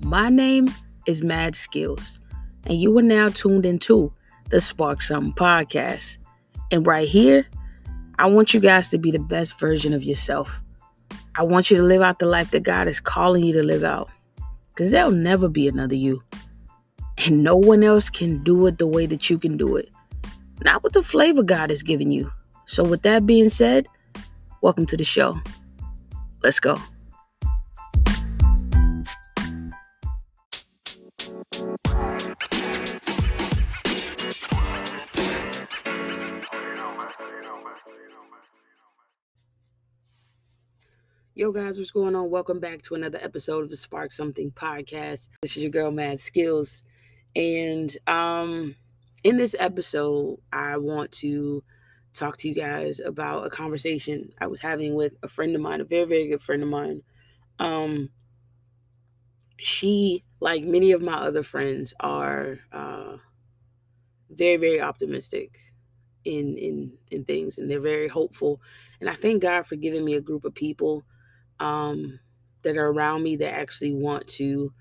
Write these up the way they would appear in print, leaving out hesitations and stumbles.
My name is Maddskillz, and you are now tuned into the Spark Something podcast. And right here, I want you guys to be the best version of yourself. I want you to live out the life that God is calling you to live out, because there'll never be another you. And no one else can do it the way that you can do it. Not with the flavor God has given you. So with that being said, welcome to the show. Let's go. Yo guys, what's going on? Welcome back to another episode of the Spark Something podcast. This is your girl Maddskillz. And in this episode, I want to talk to you guys about a conversation I was having with a friend of mine, a very, very good friend of mine. She, like many of my other friends, are very, very optimistic in things, and they're very hopeful. And I thank God for giving me a group of people that are around me that actually want to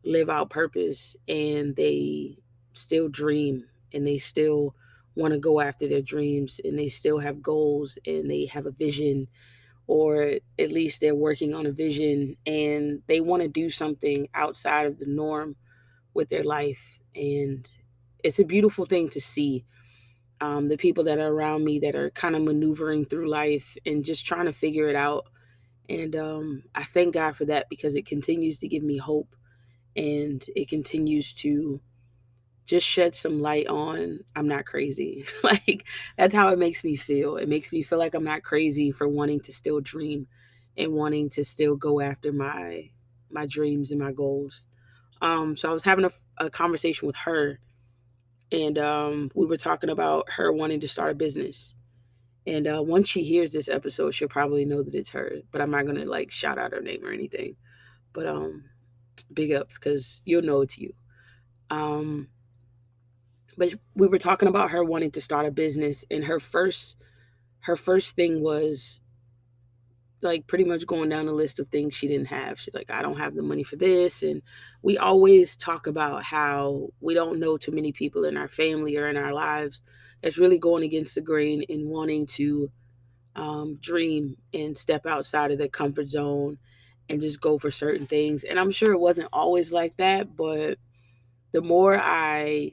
live out purpose, and they still dream, and they still want to go after their dreams, and they still have goals, and they have a vision, or at least they're working on a vision, and they want to do something outside of the norm with their life. And it's a beautiful thing to see. The people that are around me that are kind of maneuvering through life and just trying to figure it out. And I thank God for that, because it continues to give me hope, and it continues to just shed some light on I'm not crazy. Like, that's how it makes me feel. It makes me feel like I'm not crazy for wanting to still dream and wanting to still go after my dreams and my goals. So I was having a conversation with her, and we were talking about her wanting to start a business. And once she hears this episode, she'll probably know that it's her. But I'm not gonna like shout out her name or anything. But big ups, because you'll know it's you. But we were talking about her wanting to start a business, and her first thing was like pretty much going down the list of things she didn't have. She's like, I don't have the money for this. And we always talk about how we don't know too many people in our family or in our lives that's really going against the grain and wanting to dream and step outside of their comfort zone and just go for certain things. And I'm sure it wasn't always like that, but the more I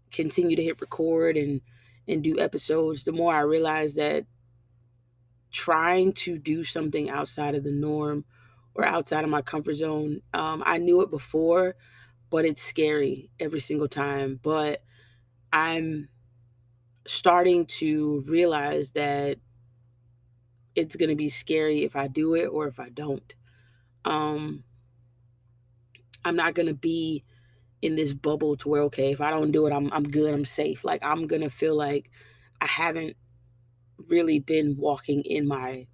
continue to hit record and do episodes, the more I realize that trying to do something outside of the norm or outside of my comfort zone, I knew it before, but it's scary every single time. But I'm starting to realize that it's going to be scary if I do it or if I don't. I'm not going to be in this bubble to where, okay, if I don't do it, I'm good, I'm safe. Like, I'm going to feel like I haven't really been walking in my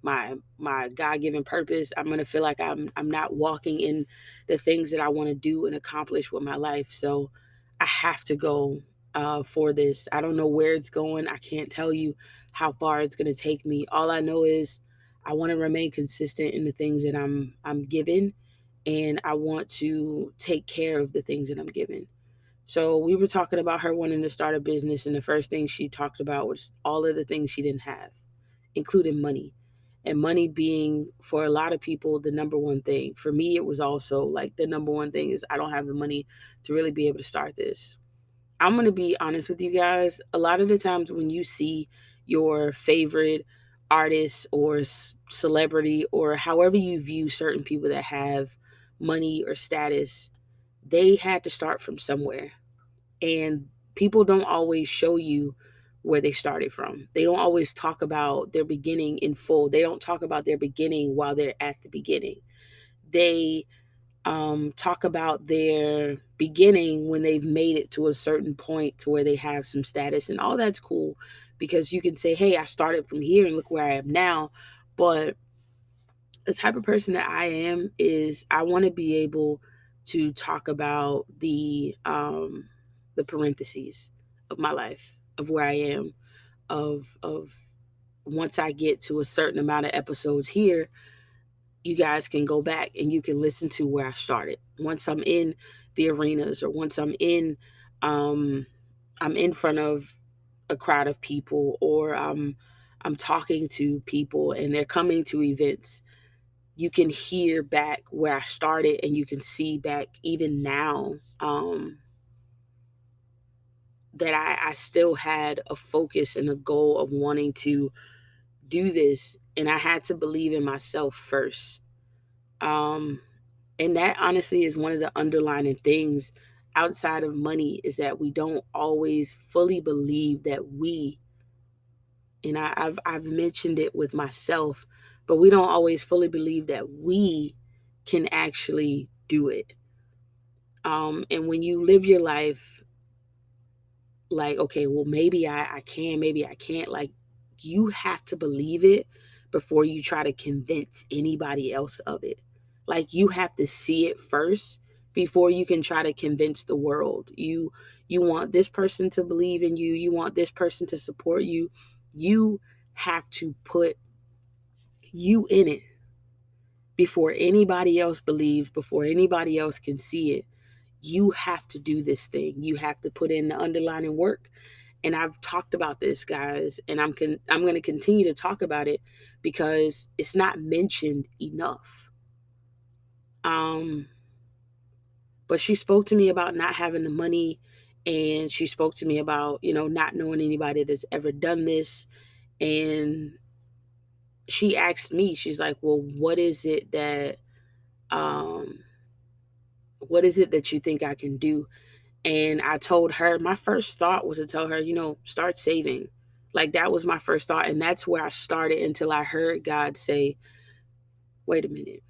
God-given purpose. I'm going to feel like I'm not walking in the things that I want to do and accomplish with my life. So I have to go for this. I don't know where it's going. I can't tell you how far it's going to take me. All I know is I want to remain consistent in the things that I'm given, and I want to take care of the things that I'm given. So we were talking about her wanting to start a business, and the first thing she talked about was all of the things she didn't have, including money. And money being, for a lot of people, the number one thing. For me, it was also like the number one thing is I don't have the money to really be able to start this. I'm going to be honest with you guys. A lot of the times when you see your favorite artist or celebrity, or however you view certain people that have money or status, they had to start from somewhere. And people don't always show you where they started from. They don't always talk about their beginning in full. They don't talk about their beginning while they're at the beginning. They talk about their beginning when they've made it to a certain point to where they have some status. And all that's cool, because you can say, hey, I started from here and look where I am now. But the type of person that I am is I want to be able to talk about the parentheses of my life, of where I am, of once I get to a certain amount of episodes here, you guys can go back and you can listen to where I started. Once I'm in the arenas, or once um, I'm in front of a crowd of people, or I'm talking to people and they're coming to events, you can hear back where I started, and you can see back even now, that I still had a focus and a goal of wanting to do this, and I had to believe in myself first. Um, and that honestly is one of the underlying things outside of money, is that we don't always fully believe that and I've mentioned it with myself, but we don't always fully believe that we can actually do it. And when you live your life like, okay, well, maybe I can, maybe I can't, like, you have to believe it before you try to convince anybody else of it. Like, you have to see it first before you can try to convince the world. You want this person to believe in you, you want this person to support you. You have to put you in it before anybody else believes, before anybody else can see it. You have to do this thing. You have to put in the underlying work. And I've talked about this, guys, and I'm going to continue to talk about it because it's not mentioned enough. Um, but she spoke to me about not having the money, and she spoke to me about, not knowing anybody that's ever done this. And she asked me, she's like, "Well, um what is it that you think I can do?" And I told her, my first thought was to tell her, start saving. Like, that was my first thought. And that's where I started until I heard God say, wait a minute,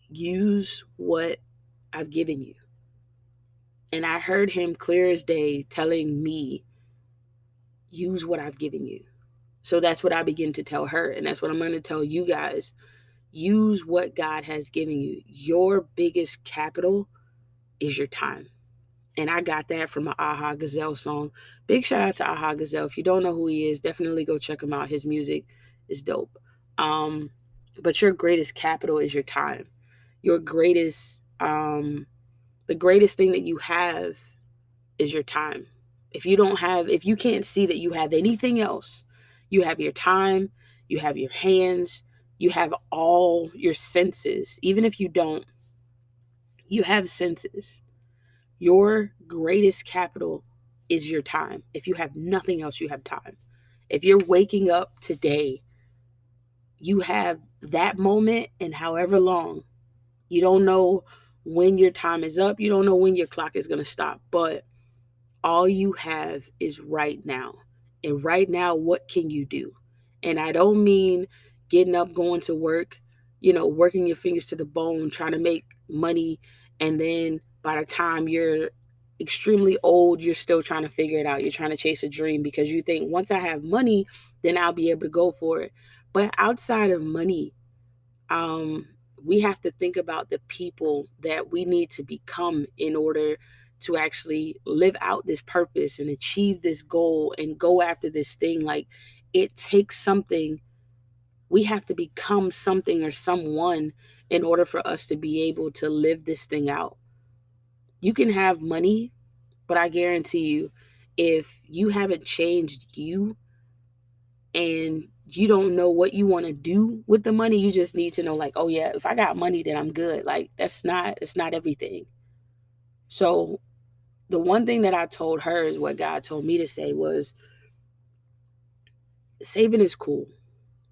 use what I've given you. And I heard him clear as day telling me, use what I've given you. So that's what I begin to tell her. And that's what I'm going to tell you guys. Use what God has given you. Your biggest capital is your time. And I got that from an Aha Gazelle song. Big shout out to Aha Gazelle. If you don't know who he is, definitely go check him out. His music is dope. But your greatest capital is your time. Your the greatest thing that you have is your time. If you can't see that you have anything else, you have your time, you have your hands, you have all your senses. Even if you don't, you have senses. Your greatest capital is your time. If you have nothing else, you have time. If you're waking up today, you have that moment, and however long. You don't know when your time is up. You don't know when your clock is going to stop. But all you have is right now. And right now, what can you do? And I don't mean getting up, going to work, working your fingers to the bone, trying to make money. And then by the time you're extremely old, you're still trying to figure it out. You're trying to chase a dream because you think, once I have money, then I'll be able to go for it. But outside of money, um, we have to think about the people that we need to become in order to actually live out this purpose and achieve this goal and go after this thing. Like, it takes something. We have to become something or someone in order for us to be able to live this thing out. You can have money, but I guarantee you, if you haven't changed you, and you don't know what you want to do with the money, you just need to know, like, oh yeah, if I got money, then I'm good. Like, it's not everything. So the one thing that I told her is what God told me to say was, saving is cool.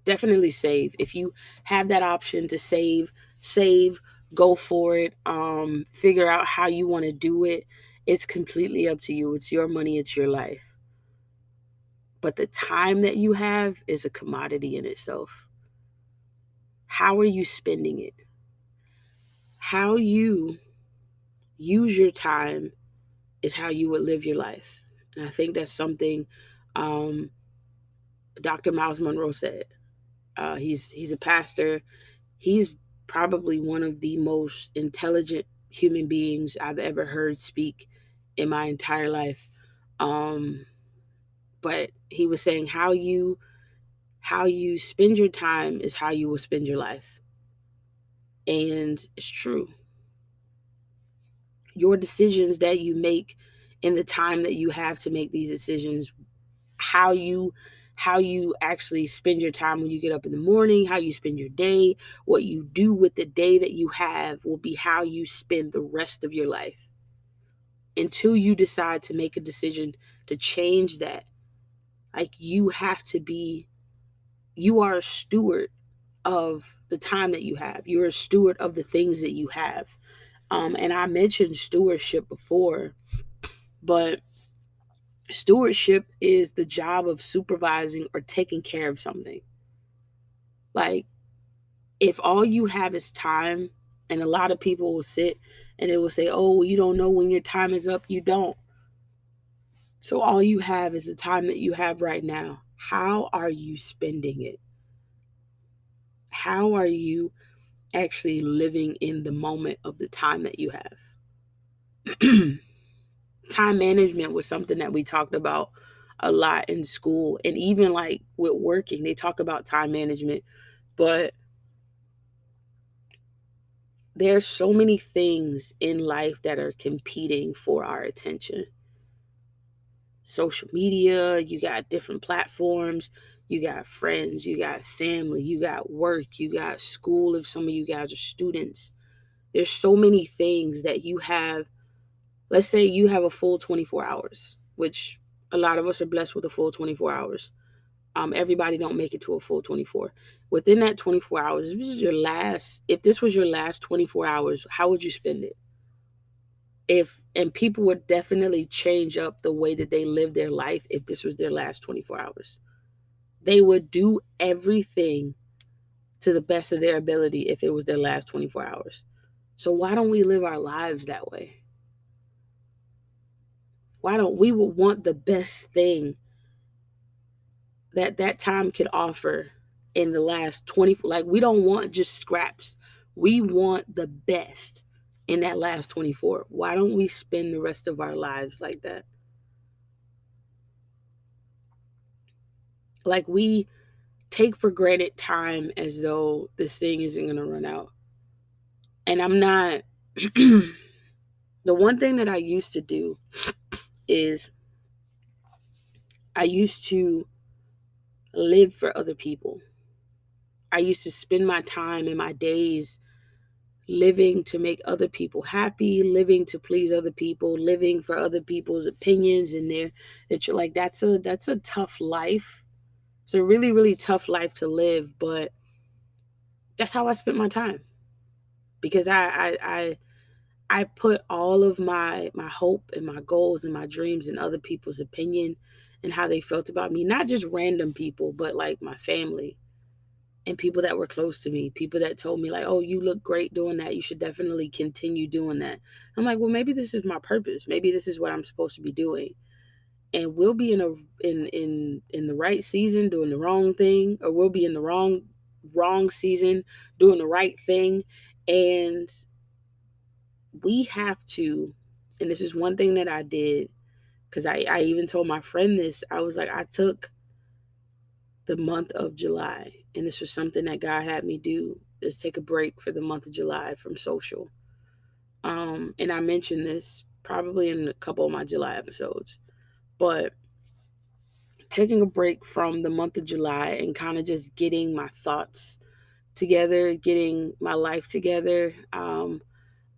Definitely save. If you have that option to save, go for it. Figure out how you want to do it. It's completely up to you. It's your money, it's your life. But the time that you have is a commodity in itself. How are you spending it? How you use your time is how you would live your life. And I think that's something um, Dr. Miles Monroe said. He's a pastor. He's probably one of the most intelligent human beings I've ever heard speak in my entire life. But he was saying, how you How you spend your time is how you will spend your life. And it's true. Your decisions that you make in the time that you have to make these decisions, how you actually spend your time when you get up in the morning, how you spend your day, what you do with the day that you have will be how you spend the rest of your life. Until you decide to make a decision to change that, like you are a steward of the time that you have. You're a steward of the things that you have. And I mentioned stewardship before, but stewardship is the job of supervising or taking care of something. Like, if all you have is time, and a lot of people will sit and they will say, oh, well, you don't know when your time is up. You don't. So all you have is the time that you have right now. How are you spending it? How are you actually living in the moment of the time that you have? Time management was something that we talked about a lot in school, and even like with working, they talk about time management. But there's so many things in life that are competing for our attention. Social media, you got different platforms, you got friends, you got family, you got work, you got school if some of you guys are students. There's so many things that you have. Let's say you have a full 24 hours, which a lot of us are blessed with a full 24 hours. Everybody don't make it to a full 24. Within that 24 hours, if this was your last 24 hours, how would you spend it? And people would definitely change up the way that they live their life if this was their last 24 hours. They would do everything to the best of their ability if it was their last 24 hours. So why don't we live our lives that way? Why don't we want the best thing that time could offer in the last 20? Like, we don't want just scraps. We want the best in that last 24. Why don't we spend the rest of our lives like that? Like, we take for granted time as though this thing isn't going to run out. And I'm not. The one thing that I used to do is I used to live for other people. I used to spend my time and my days living to make other people happy, living to please other people, living for other people's opinions and that you're like, that's a tough life. It's a really, really tough life to live, but that's how I spent my time. Because I put all of my hope and my goals and my dreams in other people's opinion and how they felt about me. Not just random people, but like my family and people that were close to me, people that told me like, oh, you look great doing that. You should definitely continue doing that. I'm like, well, maybe this is my purpose. Maybe this is what I'm supposed to be doing. And we'll be in the right season doing the wrong thing, or we'll be in the wrong season doing the right thing. And we have to, and this is one thing that I did, because I even told my friend this. I was like, I took the month of July, and this was something that God had me do, is take a break for the month of July from social. And I mentioned this probably in a couple of my July episodes, but taking a break from the month of July and kind of just getting my thoughts together, getting my life together,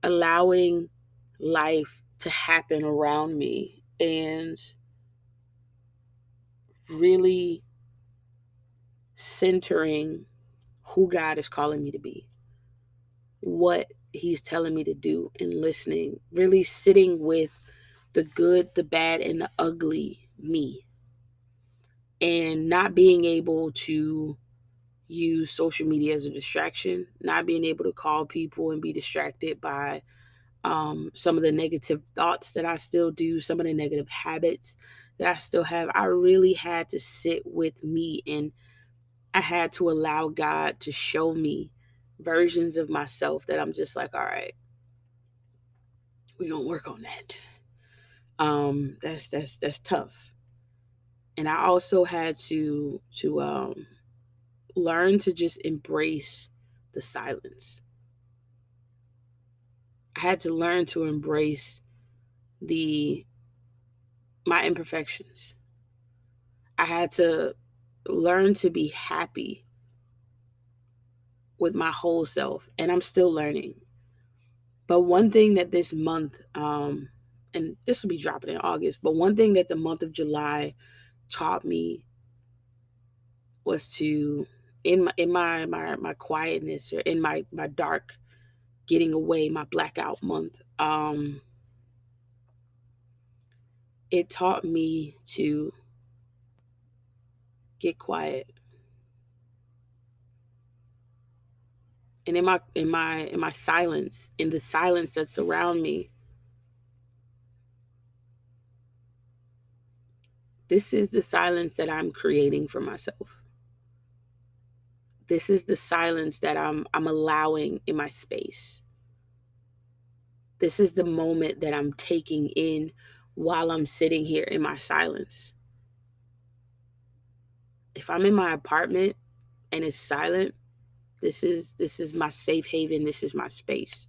allowing life to happen around me, and really centering who God is calling me to be, what He's telling me to do, and listening, really sitting with the good, the bad, and the ugly me, and not being able to use social media as a distraction, not being able to call people and be distracted by some of the negative thoughts that I still do, some of the negative habits that I still have. I really had to sit with me, and I had to allow God to show me versions of myself that I'm just like, all right, we're gonna work on that. That's tough. And I also had to learn to just embrace the silence. I had to learn to embrace the my imperfections. I had to learn to be happy with my whole self, and I'm still learning. But one thing that this month, and this will be dropping in August, but one thing that the month of July taught me was to, in my quietness, or in my dark getting away, my blackout month, it taught me to get quiet. And in my silence, in the silence that's around me, this is the silence that I'm creating for myself. This is the silence that I'm allowing in my space. This is the moment that I'm taking in while I'm sitting here in my silence. If I'm in my apartment and it's silent, this is my safe haven. This is my space.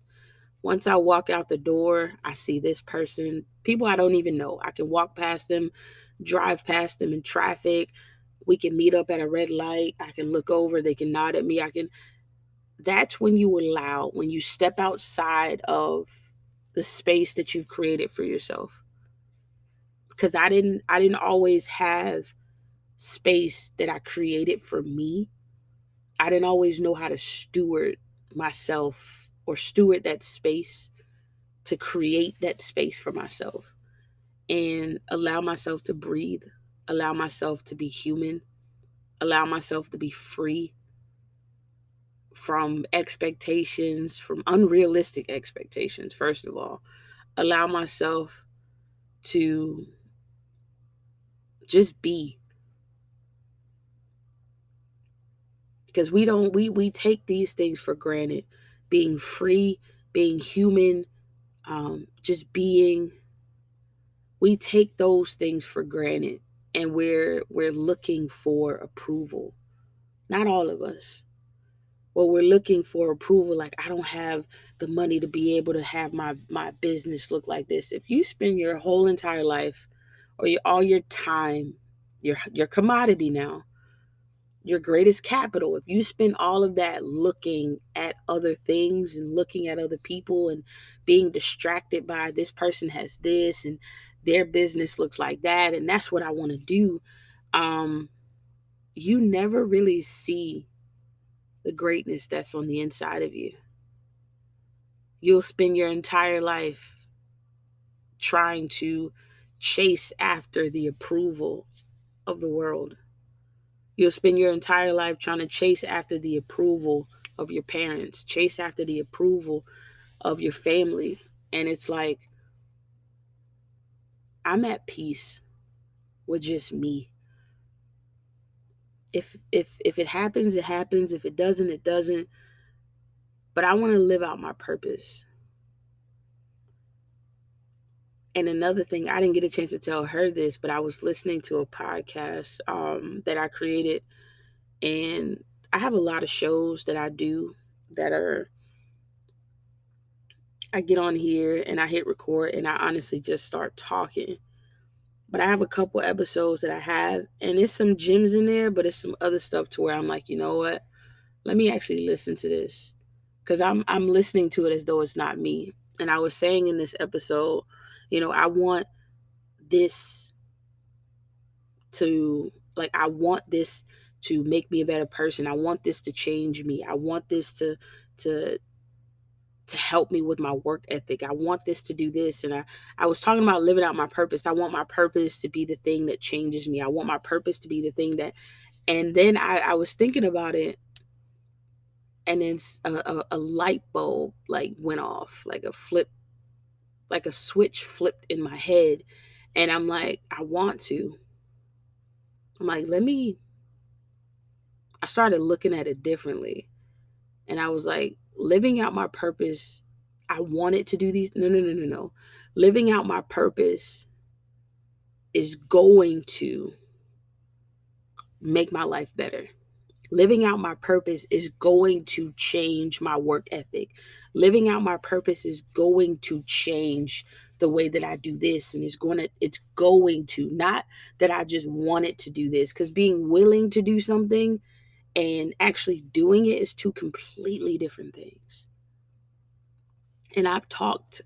Once I walk out the door, I see this person, people I don't even know. I can walk past them, drive past them in traffic. We can meet up at a red light. I can look over, they can nod at me. That's when you allow, when you step outside of the space that you've created for yourself. Because I didn't always have space that I created for me. I didn't always know how to steward myself or steward that space, to create that space for myself and allow myself to breathe, allow myself to be human, allow myself to be free from expectations, from unrealistic expectations, first of all. Allow myself to just be. Because we take these things for granted. Being free, being human, just being. We take those things for granted, and we're looking for approval. Not all of us. Well, we're looking for approval. Like, I don't have the money to be able to have my business look like this. If you spend your whole entire life, or all your time, your commodity now, your greatest capital, if you spend all of that looking at other things and looking at other people and being distracted by, this person has this and their business looks like that and that's what I want to do, you never really see the greatness that's on the inside of you. You'll spend your entire life trying to chase after the approval of the world. You'll spend your entire life trying to chase after the approval of your parents, chase after the approval of your family. And it's like, I'm at peace with just me. If it happens, it happens. If it doesn't, it doesn't. But I want to live out my purpose. And another thing, I didn't get a chance to tell her this, but I was listening to a podcast that I created. And I have a lot of shows that I do that are, I get on here and I hit record and I honestly just start talking. But I have a couple episodes that I have, and there's some gems in there, but it's some other stuff to where I'm like, you know what? Let me actually listen to this. Because I'm listening to it as though it's not me. And I was saying in this episode, I want this I want this to make me a better person. I want this to change me. I want this to help me with my work ethic. I want this to do this. And I was talking about living out my purpose. I want my purpose to be the thing that changes me. I want my purpose to be the thing that, and then I was thinking about it, and then a light bulb like went off, like a switch flipped in my head. And I'm like, I'm like, I started looking at it differently. And I was like, living out my purpose, I wanted to do these. No, no, no, no, no. Living out my purpose is going to make my life better. Living out my purpose is going to change my work ethic. Living out my purpose is going to change the way that I do this, and it's going to, not that I just wanted to do this, because being willing to do something and actually doing it is two completely different things. And I've talked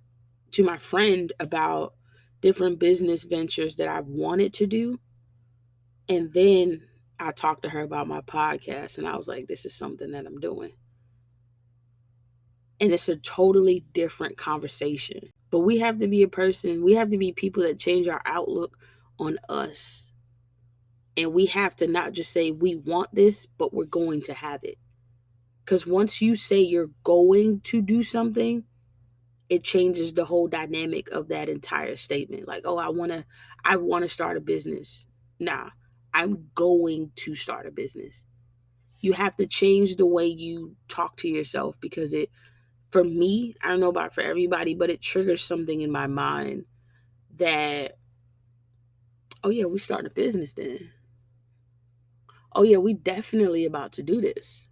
to my friend about different business ventures that I've wanted to do. And then I talked to her about my podcast, and I was like, this is something that I'm doing. And it's a totally different conversation. But we have to be we have to be people that change our outlook on us. And we have to not just say we want this, but we're going to have it. Because once you say you're going to do something, it changes the whole dynamic of that entire statement. Like, oh, I want to start a business. Nah, I'm going to start a business. You have to change the way you talk to yourself, because for me, I don't know about for everybody, but it triggers something in my mind that, oh yeah, we start a business then. Oh yeah, we definitely about to do this.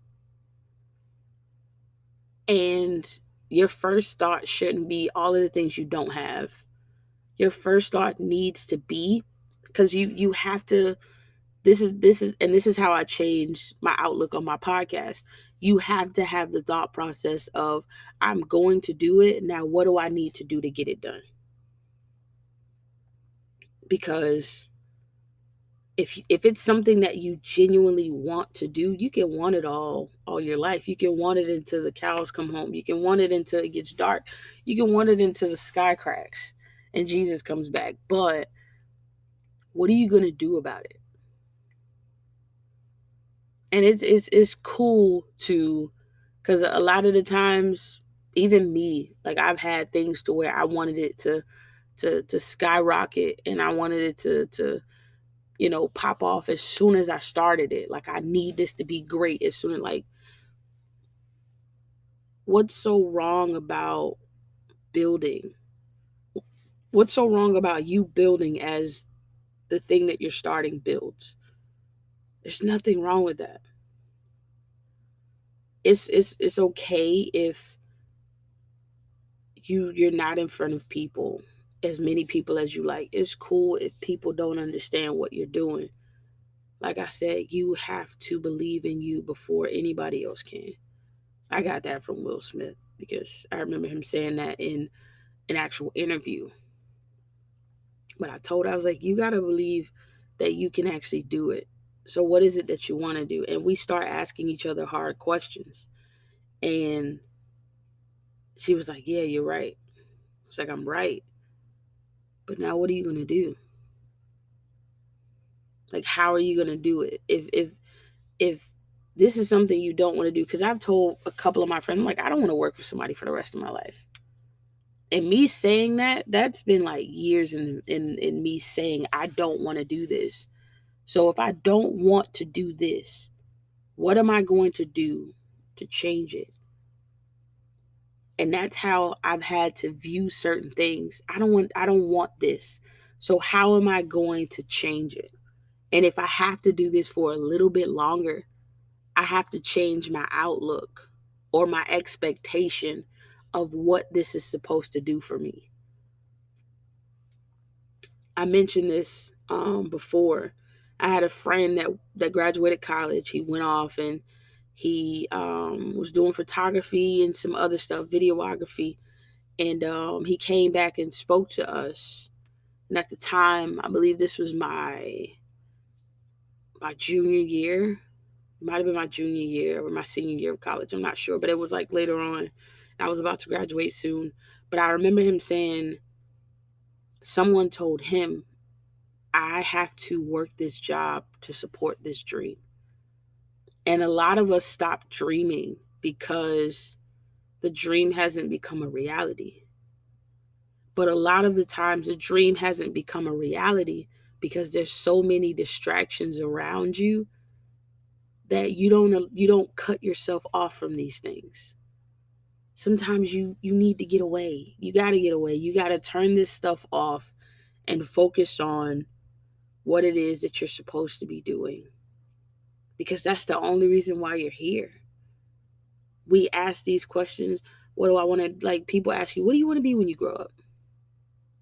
And your first thought shouldn't be all of the things you don't have. Your first thought needs to be, because you have to, this is how I changed my outlook on my podcast. You have to have the thought process of, I'm going to do it. Now, what do I need to do to get it done? Because if it's something that you genuinely want to do, you can want it all your life. You can want it until the cows come home. You can want it until it gets dark. You can want it until the sky cracks and Jesus comes back. But what are you going to do about it? And it's cool to, because a lot of the times, even me, like I've had things to where I wanted it to skyrocket, and I wanted it to pop off as soon as I started it. Like, I need this to be great as soon as, like, what's so wrong about building? What's so wrong about you building as the thing that you're starting builds? There's nothing wrong with that. It's okay if you're not in front of people, as many people as you like. It's cool if people don't understand what you're doing. Like I said, you have to believe in you before anybody else can. I got that from Will Smith, because I remember him saying that in an actual interview. But I was like, you got to believe that you can actually do it. So what is it that you want to do? And we start asking each other hard questions. And she was like, yeah, you're right. It's like, I'm right. But now what are you going to do? Like, how are you going to do it? If this is something you don't want to do, because I've told a couple of my friends, I'm like, I don't want to work for somebody for the rest of my life. And me saying that's been like years in me saying I don't want to do this. So if I don't want to do this, what am I going to do to change it? And that's how I've had to view certain things. I don't want this. So how am I going to change it? And if I have to do this for a little bit longer, I have to change my outlook or my expectation of what this is supposed to do for me. I mentioned this before. I had a friend that graduated college. He went off and he was doing photography and some other stuff, videography. And he came back and spoke to us. And at the time, I believe this was my junior year. It might have been my junior year or my senior year of college. I'm not sure, but it was like later on. I was about to graduate soon. But I remember him saying someone told him, I have to work this job to support this dream. And a lot of us stop dreaming because the dream hasn't become a reality. But a lot of the times the dream hasn't become a reality because there's so many distractions around you that you don't cut yourself off from these things. Sometimes you need to get away. You got to get away. You got to turn this stuff off and focus on what it is that you're supposed to be doing. because that's the only reason why you're here. We ask these questions. What do I want to, like, people ask you, what do you want to be when you grow up?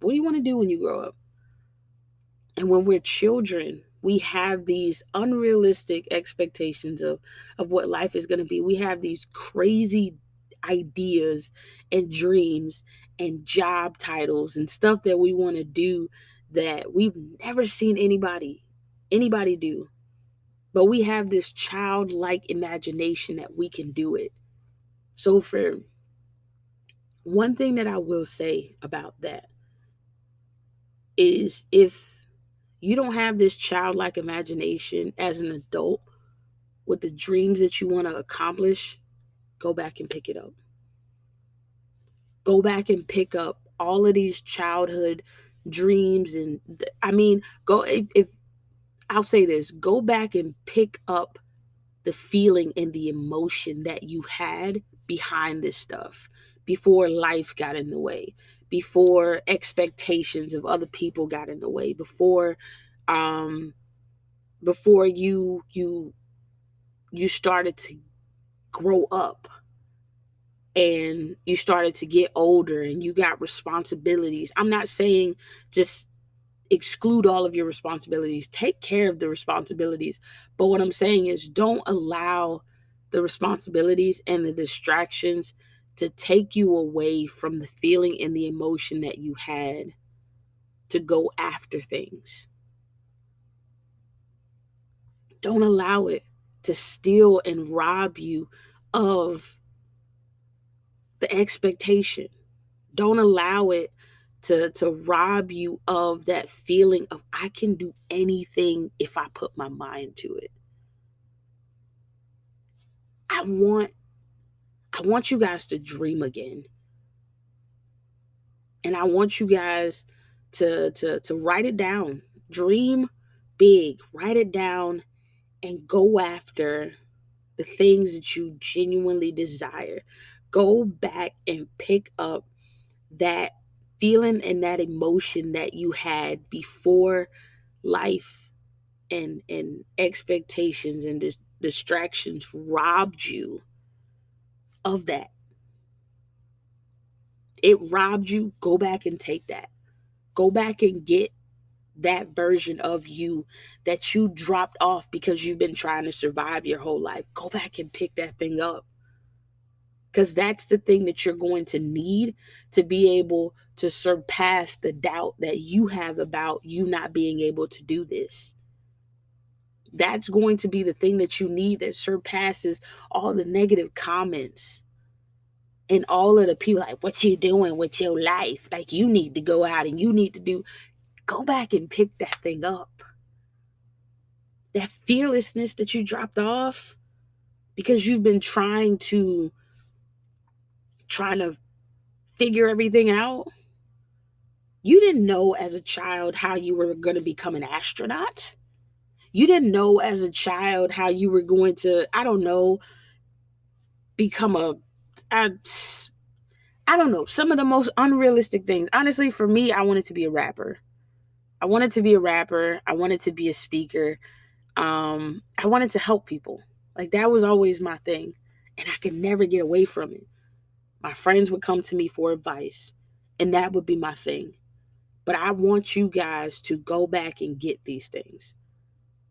What do you want to do when you grow up? And when we're children, we have these unrealistic expectations of what life is going to be. We have these crazy ideas and dreams and job titles and stuff that we want to do that we've never seen anybody do. But we have this childlike imagination that we can do it. So for one thing that I will say about that is, if you don't have this childlike imagination as an adult with the dreams that you want to accomplish, go back and pick it up. Go back and pick up all of these childhood dreams. And I mean, go, if I'll say this, go back and pick up the feeling and the emotion that you had behind this stuff before life got in the way, before expectations of other people got in the way, before you started to grow up and you started to get older and you got responsibilities. I'm not saying just exclude all of your responsibilities. Take care of the responsibilities. But what I'm saying is, don't allow the responsibilities and the distractions to take you away from the feeling and the emotion that you had to go after things. Don't allow it to steal and rob you of the expectation. Don't allow it to rob you of that feeling of, I can do anything if I put my mind to it. I want you guys to dream again. And I want you guys to write it down. Dream big, write it down, and go after the things that you genuinely desire. Go back and pick up that feeling and that emotion that you had before life and expectations and distractions robbed you of that. It robbed you. Go back and take that. Go back and get that version of you that you dropped off because you've been trying to survive your whole life. Go back and pick that thing up. Because that's the thing that you're going to need to be able to surpass the doubt that you have about you not being able to do this. That's going to be the thing that you need that surpasses all the negative comments and all of the people like, what you doing with your life? Like, you need to go out and you need to do. Go back and pick that thing up. That fearlessness that you dropped off because you've been trying to figure everything out. You didn't know as a child how you were going to become an astronaut. You didn't know as a child how you were going to, I don't know, become I don't know, some of the most unrealistic things. Honestly, for me, I wanted to be a rapper. I wanted to be a speaker. I wanted to help people. Like, that was always my thing. And I could never get away from it. My friends would come to me for advice, and that would be my thing. But I want you guys to go back and get these things.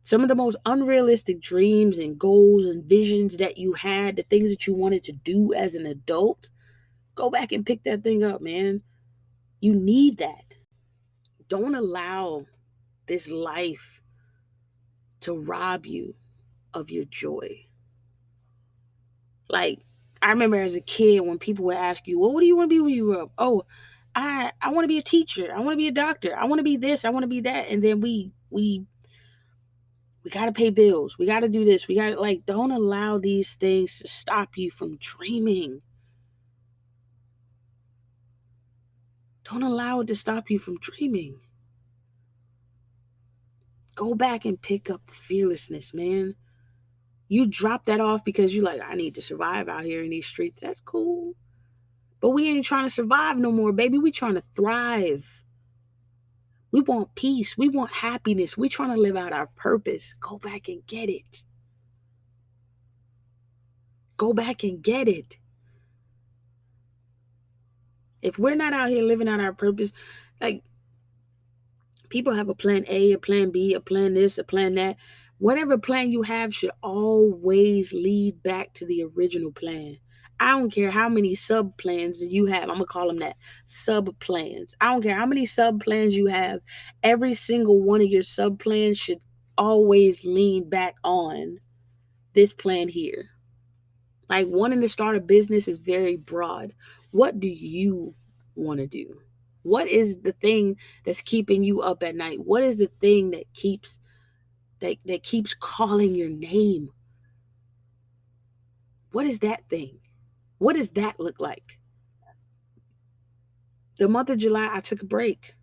Some of the most unrealistic dreams and goals and visions that you had, the things that you wanted to do as an adult, go back and pick that thing up, man. You need that. Don't allow this life to rob you of your joy. Like, I remember as a kid when people would ask you, well, what do you want to be when you grow up? Oh, I want to be a teacher. I want to be a doctor. I want to be this. I want to be that. And then we got to pay bills. We got to do this. We got to, like, don't allow these things to stop you from dreaming. Don't allow it to stop you from dreaming. Go back and pick up the fearlessness, man. You drop that off because you like, I need to survive out here in these streets. That's cool. But we ain't trying to survive no more, baby. We trying to thrive. We want peace. We want happiness. We trying to live out our purpose. Go back and get it. Go back and get it. If we're not out here living out our purpose, like, people have a plan A, a plan B, a plan this, a plan that. Whatever plan you have should always lead back to the original plan. I don't care how many sub plans you have. I'm going to call them that, sub plans. I don't care how many sub plans you have. Every single one of your sub plans should always lean back on this plan here. Like, wanting to start a business is very broad. What do you want to do? What is the thing that's keeping you up at night? What is the thing that keeps calling your name? What is that thing? What does that look like? The month of July, I took a break.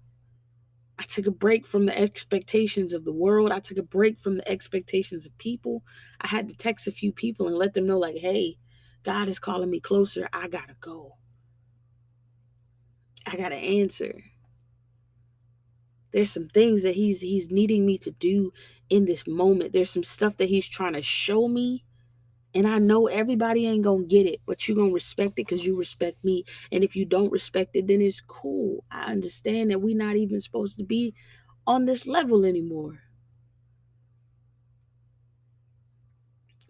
I took a break from the expectations of the world. I took a break from the expectations of people. I had to text a few people and let them know, like, hey, God is calling me closer. I gotta go. I gotta answer. There's some things that he's needing me to do in this moment. There's some stuff that he's trying to show me. And I know everybody ain't gonna get it, but you gonna respect it because you respect me. And if you don't respect it, then it's cool. I understand that we're not even supposed to be on this level anymore.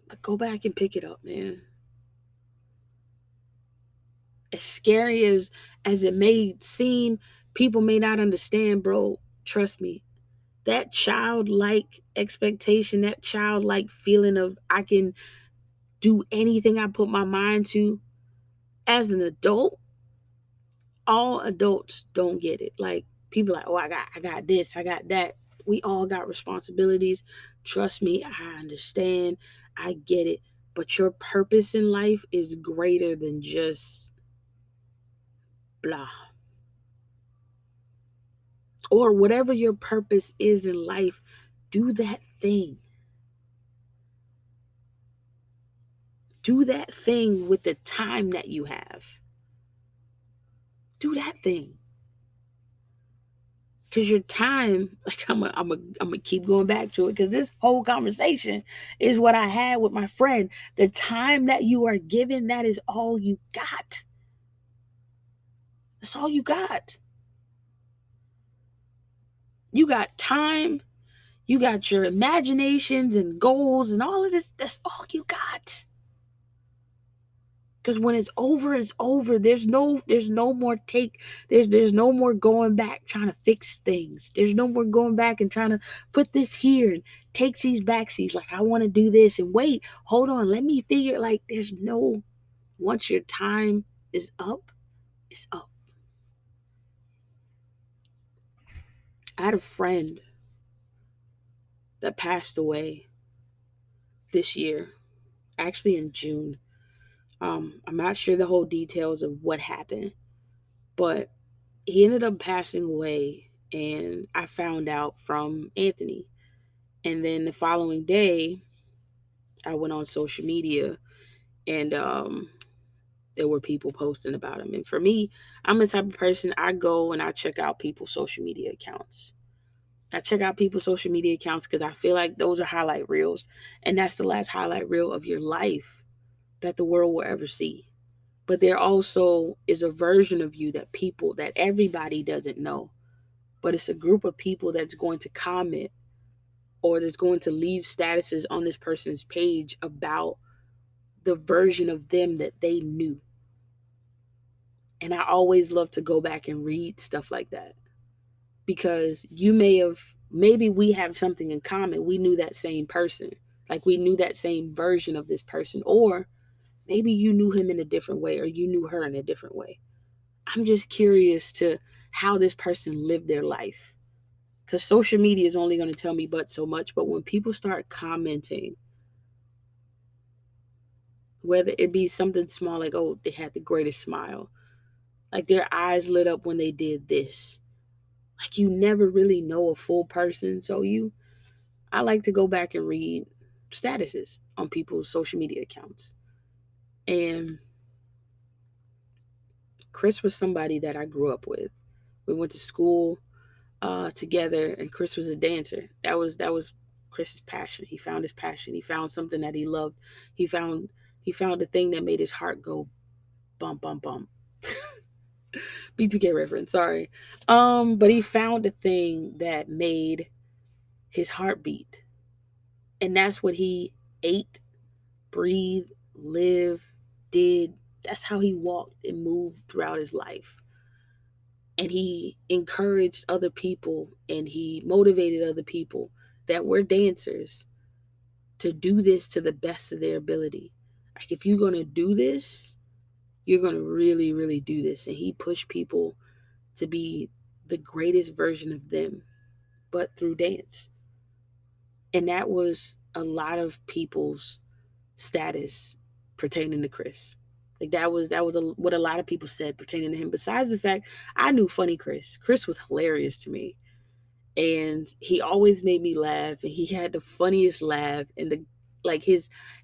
But go back and pick it up, man. As scary as it may seem, people may not understand, bro. Trust me. That childlike expectation, that childlike feeling of I can do anything I put my mind to, as an adult, all adults don't get it. Like, people like, oh, I got this, I got that. We all got responsibilities. Trust me, I understand. I get it. But your purpose in life is greater than just blah. Or whatever your purpose is in life, do that thing. Do that thing with the time that you have. Do that thing. Because your time, like, I'm gonna keep going back to it, because this whole conversation is what I had with my friend. The time that you are given, that is all you got. That's all you got. You got time, you got your imaginations and goals and all of this. That's all you got. Because when it's over, it's over. There's no more there's no more going back trying to fix things. There's no more going back and trying to put this here and take these backseats. Like, I want to do this and wait, hold on, let me figure. Like, there's no, once your time is up, it's up. I had a friend that passed away this year, actually in June. I'm not sure the whole details of what happened, but he ended up passing away, and I found out from Anthony. And then the following day, I went on social media, and there were people posting about him. And for me, I'm the type of person, I go and I check out people's social media accounts. I check out people's social media accounts because I feel like those are highlight reels, and that's the last highlight reel of your life that the world will ever see. But there also is a version of you that everybody doesn't know. But it's a group of people that's going to comment, or that's going to leave statuses on this person's page about the version of them that they knew. And I always love to go back and read stuff like that, because maybe we have something in common. We knew that same person. Like, we knew that same version of this person. Or maybe you knew him in a different way, or you knew her in a different way. I'm just curious to how this person lived their life. Because social media is only going to tell me but so much. But when people start commenting, whether it be something small like, oh, they had the greatest smile, like their eyes lit up when they did this, like, you never really know a full person. So I like to go back and read statuses on people's social media accounts. And Chris was somebody that I grew up with. We went to school together, and Chris was a dancer. That was Chris's passion. He found his passion. He found something that he loved. He found He found the thing that made his heart go bump, bump, bump. B2K reference, sorry. But he found the thing that made his heart beat. And that's what he ate, breathed, lived, did. That's how he walked and moved throughout his life. And he encouraged other people and he motivated other people that were dancers to do this to the best of their ability. Like, if you're going to do this, you're going to really, really do this. And he pushed people to be the greatest version of them, but through dance. And that was a lot of people's status pertaining to Chris. Like, what a lot of people said pertaining to him. Besides the fact, I knew funny Chris. Chris was hilarious to me, and he always made me laugh. And he had the funniest laugh, and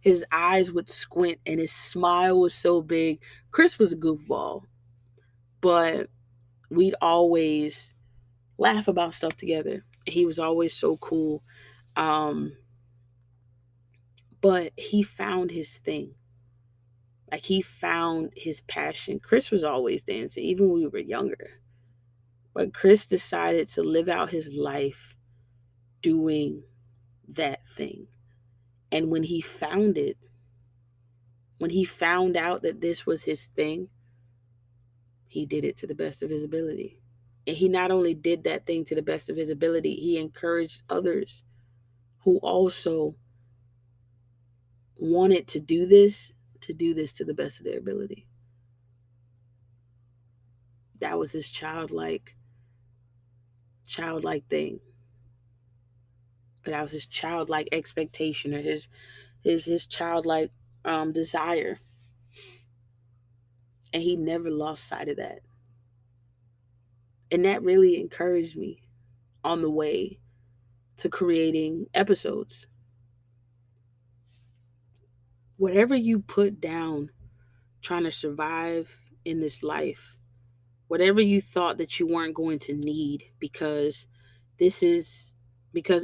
his eyes would squint, and his smile was so big. Chris was a goofball, but we'd always laugh about stuff together. He was always so cool. Um, but he found his thing. Like, he found his passion. Chris was always dancing, even when we were younger. But Chris decided to live out his life doing that thing. And when he found it, when he found out that this was his thing, he did it to the best of his ability. And he not only did that thing to the best of his ability, he encouraged others who also wanted to do this to the best of their ability. That was his childlike thing. That was his childlike expectation, or his childlike desire. And he never lost sight of that. And that really encouraged me on the way to creating episodes. Whatever you put down trying to survive in this life, whatever you thought that you weren't going to need because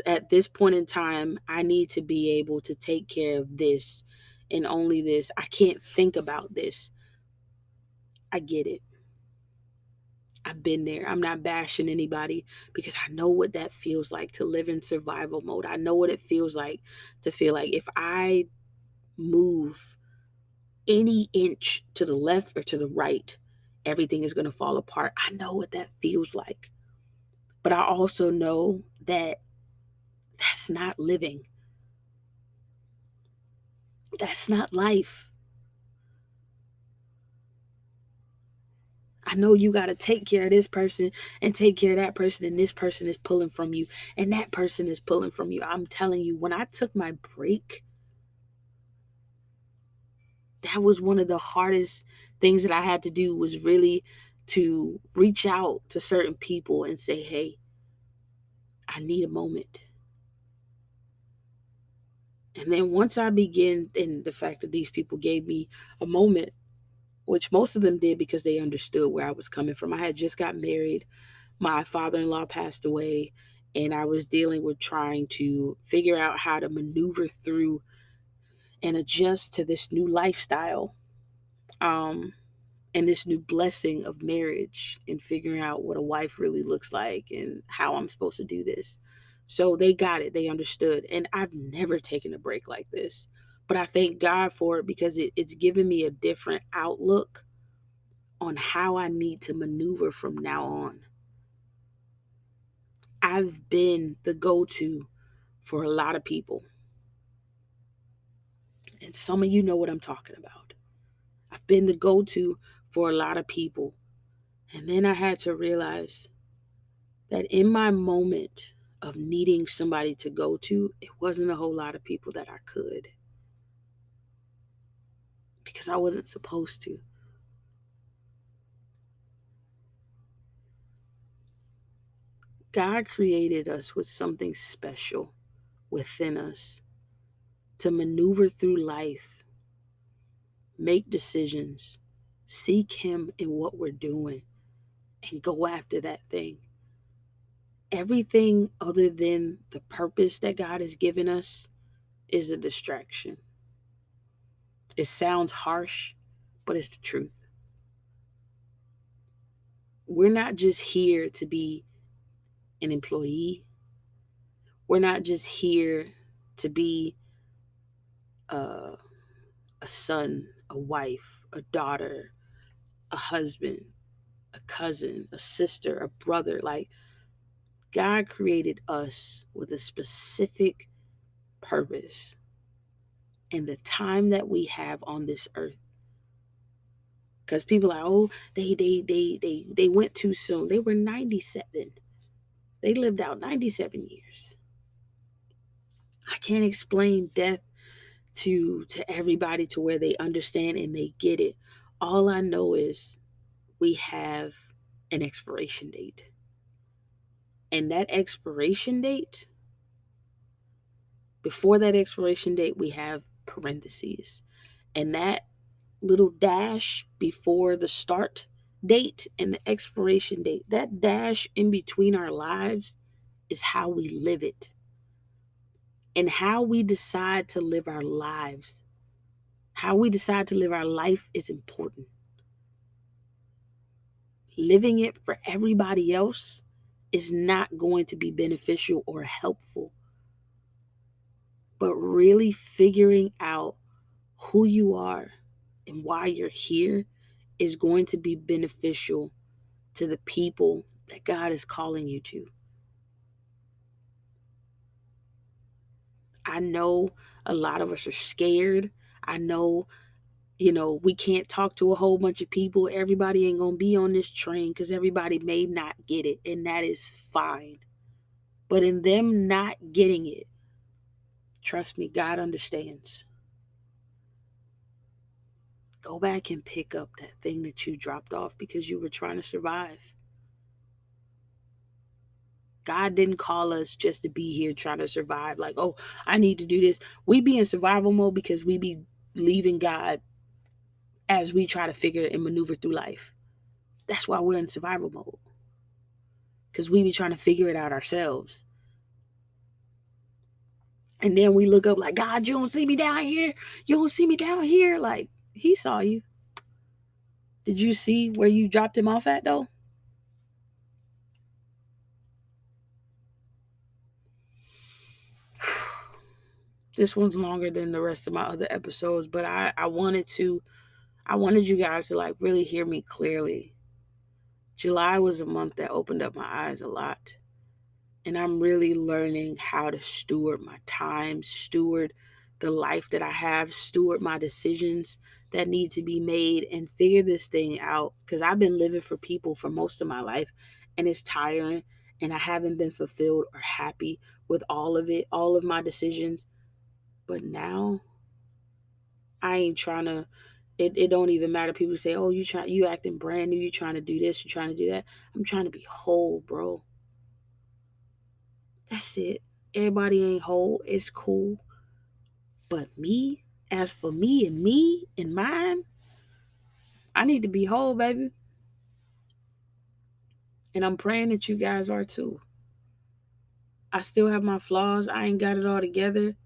at this point in time, I need to be able to take care of this and only this. I can't think about this. I get it. I've been there. I'm not bashing anybody because I know what that feels like to live in survival mode. I know what it feels like to feel like if I move any inch to the left or to the right, everything is going to fall apart. I know what that feels like. But I also know that that's not living. That's not life. I know you got to take care of this person and take care of that person, and this person is pulling from you, and that person is pulling from you. I'm telling you, when I took my break, that was one of the hardest things that I had to do, was really to reach out to certain people and say, hey, I need a moment. And then once I begin, and the fact that these people gave me a moment, which most of them did because they understood where I was coming from. I had just got married. My father-in-law passed away, and I was dealing with trying to figure out how to maneuver through and adjust to this new lifestyle, and this new blessing of marriage, and figuring out what a wife really looks like and how I'm supposed to do this. So they got it. They understood. And I've never taken a break like this. But I thank God for it because it's given me a different outlook on how I need to maneuver from now on. I've been the go-to for a lot of people. And some of you know what I'm talking about. I've been the go-to for a lot of people. And then I had to realize that in my moment of needing somebody to go to, it wasn't a whole lot of people that I could, because I wasn't supposed to. God created us with something special within us to maneuver through life, make decisions, seek Him in what we're doing, and go after that thing. Everything other than the purpose that God has given us is a distraction. It sounds harsh, but it's the truth. We're not just here to be an employee. We're not just here to be a, a son, a wife, a daughter, a husband, a cousin, a sister, a brother. Like, God created us with a specific purpose. And the time that we have on this earth, because people are like, oh, they went too soon. They were 97. They lived out 97 years. I can't explain death to everybody to where they understand and they get it. All I know is we have an expiration date. And that expiration date, before that expiration date, we have parentheses. And that little dash before the start date and the expiration date, that dash in between our lives is how we live it. And how we decide to live our lives, how we decide to live our life is important. Living it for everybody else is not going to be beneficial or helpful. But really figuring out who you are and why you're here is going to be beneficial to the people that God is calling you to. I know a lot of us are scared. I know, we can't talk to a whole bunch of people. Everybody ain't going to be on this train because everybody may not get it, and that is fine. But in them not getting it, trust me, God understands. Go back and pick up that thing that you dropped off because you were trying to survive. God didn't call us just to be here trying to survive. Like, oh, I need to do this. We be in survival mode because we be leaving God as we try to figure and maneuver through life. That's why we're in survival mode. Because we be trying to figure it out ourselves. And then we look up like, God, you don't see me down here? You don't see me down here? Like, he saw you. Did you see where you dropped him off at, though? This one's longer than the rest of my other episodes, but I wanted you guys to like really hear me clearly. July was a month that opened up my eyes a lot. And I'm really learning how to steward my time, steward the life that I have, steward my decisions that need to be made, and figure this thing out. Because I've been living for people for most of my life, and it's tiring, and I haven't been fulfilled or happy with all of it, all of my decisions. But now I ain't trying to, it don't even matter. People say, oh, you acting brand new, you trying to do this, you trying to do that. I'm trying to be whole, bro. That's it. Everybody ain't whole. It's cool. But me, as for me and mine, I need to be whole, baby. And I'm praying that you guys are too. I still have my flaws. I ain't got it all together.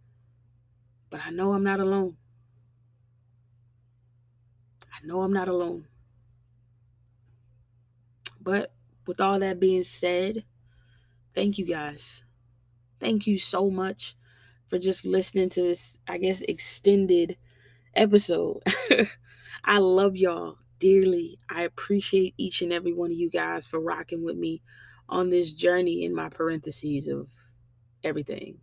But I know I'm not alone. I know I'm not alone. But with all that being said, thank you guys. Thank you so much for just listening to this, I guess, extended episode. I love y'all dearly. I appreciate each and every one of you guys for rocking with me on this journey in my parentheses of everything.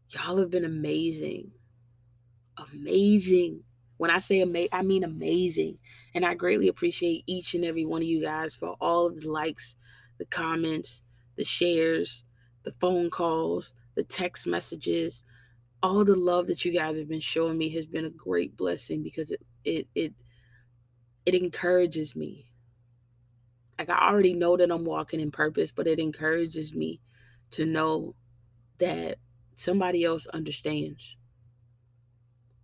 Y'all have been amazing. Amazing. When I say I mean amazing. And I greatly appreciate each and every one of you guys for all of the likes, the comments, the shares, the phone calls, the text messages. All the love that you guys have been showing me has been a great blessing because it encourages me. Like, I already know that I'm walking in purpose, but it encourages me to know that somebody else understands.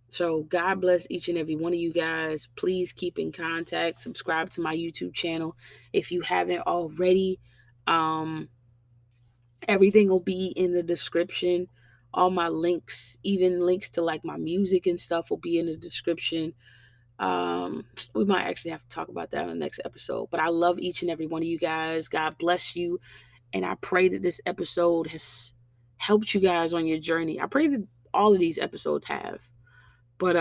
So God bless each and every one of you guys. Please keep in contact. Subscribe to my YouTube channel if you haven't already. Everything will be in the description All my links, even links to like my music and stuff, will be in the description. We might actually have to talk about that on the next episode. But I love each and every one of you guys. God bless you. And I pray that this episode has helped you guys on your journey. I pray that all of these episodes have. But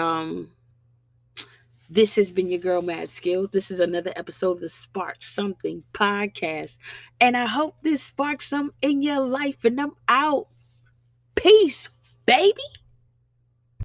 this has been your girl Maddskillz. This is another episode of the Spark Something podcast. And I hope this sparks some in your life. And I'm out. Peace, baby.